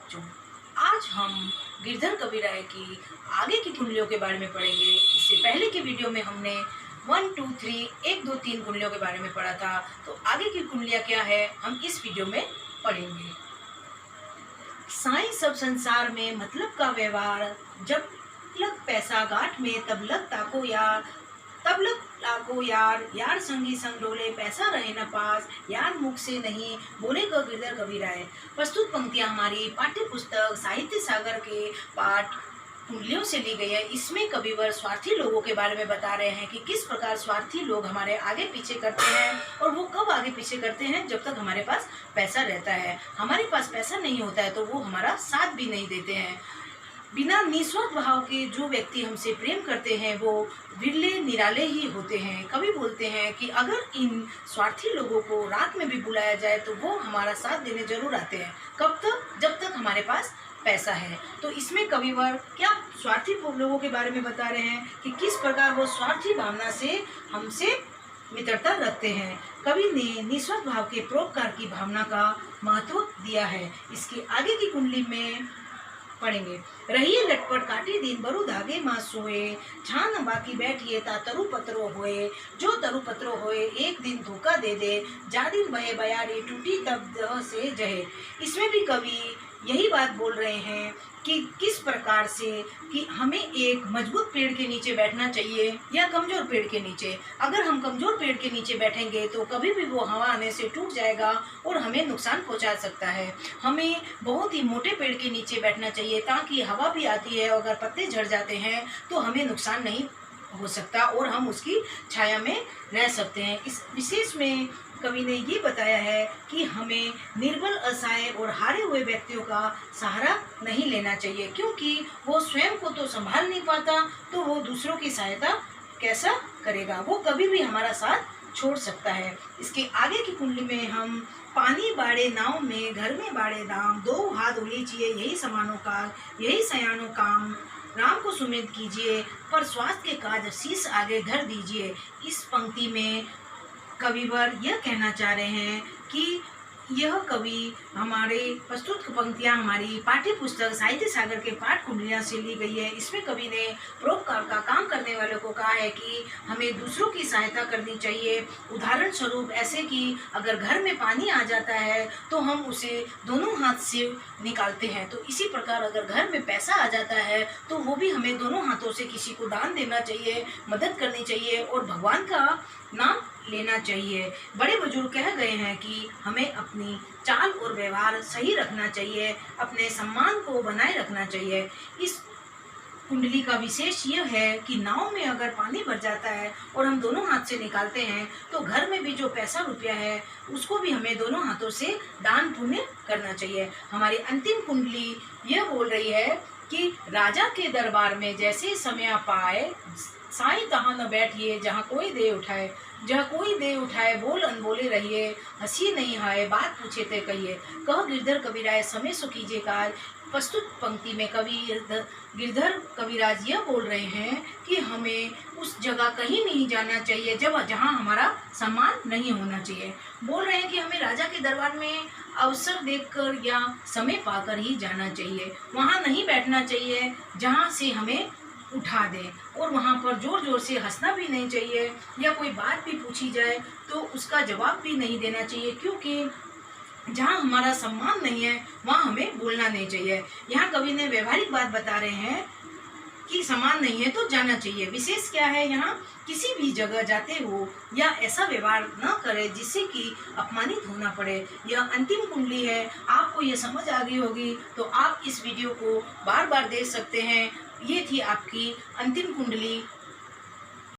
बच्चों, आज हम गिरधर कबीराय की आगे की कुंडलियों के बारे में पढ़ेंगे। इससे पहले की वीडियो में हमने 1 2 3 1 2 3 कुंडलियों के बारे में पढ़ा था। तो आगे की कुंडलियाँ क्या है हम इस वीडियो में पढ़ेंगे। साईं सब संसार में मतलब का व्यवहार, जब लग पैसा गांठ में तब लग ताको यार, तब लग ताको यार, यार संगी संग डोले पैसा रहे न पास, यार मुख से नहीं बोले गिरधर कबीराय। प्रस्तुत पंक्तियां हमारी पाठ्य पुस्तक साहित्य सागर के पाठ कुंडलियों से ली गई है। इसमें कविवर स्वार्थी लोगों के बारे में बता रहे हैं कि किस प्रकार स्वार्थी लोग हमारे आगे पीछे करते हैं, और वो कब आगे पीछे करते हैं, जब तक हमारे पास पैसा रहता है। हमारे पास पैसा नहीं होता है तो वो हमारा साथ भी नहीं देते हैं। बिना निस्वार्थ भाव के जो व्यक्ति हमसे प्रेम करते हैं वो विरले निराले ही होते हैं। कवि बोलते हैं कि अगर इन स्वार्थी लोगों को रात में भी बुलाया जाए तो वो हमारा साथ देने जरूर आते हैं। कब तक? जब तक हमारे पास पैसा है। तो इसमें कविवर क्या स्वार्थी लोगों के बारे में बता रहे हैं कि किस प्रकार वो स्वार्थी भावना से हमसे मित्रता रखते हैं। कवि ने निस्वार्थ भाव के परोपकार की भावना का महत्व दिया है। इसके आगे की कुंडली में पढ़ेंगे। रहिए लटपट काटे दिन बरु धागे माँ सोए, छान बाकी बैठिए ता तरु पत्रो होए, जो तरु पत्रो होए एक दिन धोखा दे दे, जा दिन बहे बयारी टूटी तब दह से जहे। इसमें भी कवि यही बात बोल रहे हैं कि किस प्रकार से कि हमें एक मजबूत पेड़ के नीचे बैठना चाहिए या कमजोर पेड़ के नीचे। अगर हम कमजोर पेड़ के नीचे बैठेंगे तो कभी भी वो हवा आने से टूट जाएगा और हमें नुकसान पहुंचा सकता है। हमें बहुत ही मोटे पेड़ के नीचे बैठना चाहिए ताकि हवा भी आती है, अगर पत्ते झड़ जाते हैं तो हमें नुकसान नहीं हो सकता और हम उसकी छाया में रह सकते हैं। इस विशेष में कवि ने ये बताया है कि हमें निर्बल, असहाय और हारे हुए व्यक्तियों का सहारा नहीं लेना चाहिए, क्योंकि वो स्वयं को तो संभाल नहीं पाता तो वो दूसरों की सहायता कैसा करेगा। वो कभी भी हमारा साथ छोड़ सकता है। इसके आगे की कुंडली में हम पानी बाड़े नाव में घर में बाड़े दाम, दो हाथ उलीचिए यही समानो काल, यही सयानो काम, राम को सुमित कीजिए पर स्वास्थ्य के काज शीश आगे धर दीजिए। इस पंक्ति में कविवर यह कहना चाह रहे हैं कि यह कवि हमारे प्रस्तुत पंक्तियां हमारी पाठ्य पुस्तक साहित्य सागर के पाठ कुंडलियां से ली गई है। इसमें कवि ने परोपकार का काम करने वालों को कहा है कि हमें दूसरों की सहायता करनी चाहिए। उदाहरण स्वरूप ऐसे कि अगर घर में पानी आ जाता है तो हम उसे दोनों हाथ से निकालते हैं, तो इसी प्रकार अगर घर में पैसा आ जाता है तो वो भी हमें दोनों हाथों से किसी को दान देना चाहिए, मदद करनी चाहिए और भगवान का नाम लेना चाहिए। बड़े बुजुर्ग कह गए हैं कि हमें अपनी चाल और व्यवहार सही रखना चाहिए, अपने सम्मान को बनाए रखना चाहिए। इस कुंडली का विशेष यह है कि नाव में अगर पानी भर जाता है और हम दोनों हाथ से निकालते हैं तो घर में भी जो पैसा रुपया है उसको भी हमें दोनों हाथों से दान पुण्य करना चाहिए। हमारी अंतिम कुंडली यह बोल रही है कि राजा के दरबार में जैसे समय पाए, साईं तहाँ न बैठिए जहाँ कोई दे उठाए, जहाँ कोई दे उठाए बोल अनबोले रहिए, हंसी नहीं हाय बात पूछे ते कहिए, कह गिरधर कबीराय समय सो कीजिए काज। प्रस्तुत पंक्ति में कवि गिरधर कविराज यह बोल रहे हैं कि हमें उस जगह कहीं नहीं जाना चाहिए जहाँ हमारा सम्मान नहीं होना चाहिए। बोल रहे हैं कि हमें राजा के दरबार में अवसर देखकर या समय पाकर ही जाना चाहिए। वहाँ नहीं बैठना चाहिए जहाँ से हमें उठा दे, और वहाँ पर जोर जोर से हंसना भी नहीं चाहिए, या कोई बात भी पूछी जाए तो उसका जवाब भी नहीं देना चाहिए, क्योंकि जहाँ हमारा सम्मान नहीं है वहाँ हमें बोलना नहीं चाहिए। यहाँ कवि ने व्यवहारिक बात बता रहे हैं कि सम्मान नहीं है तो जाना चाहिए। विशेष क्या है, यहाँ किसी भी जगह जाते हो या ऐसा व्यवहार न करें जिससे कि अपमानित होना पड़े। यह अंतिम कुंडली है, आपको यह समझ आ गई होगी तो आप इस वीडियो को बार बार देख सकते हैं। ये थी आपकी अंतिम कुंडली।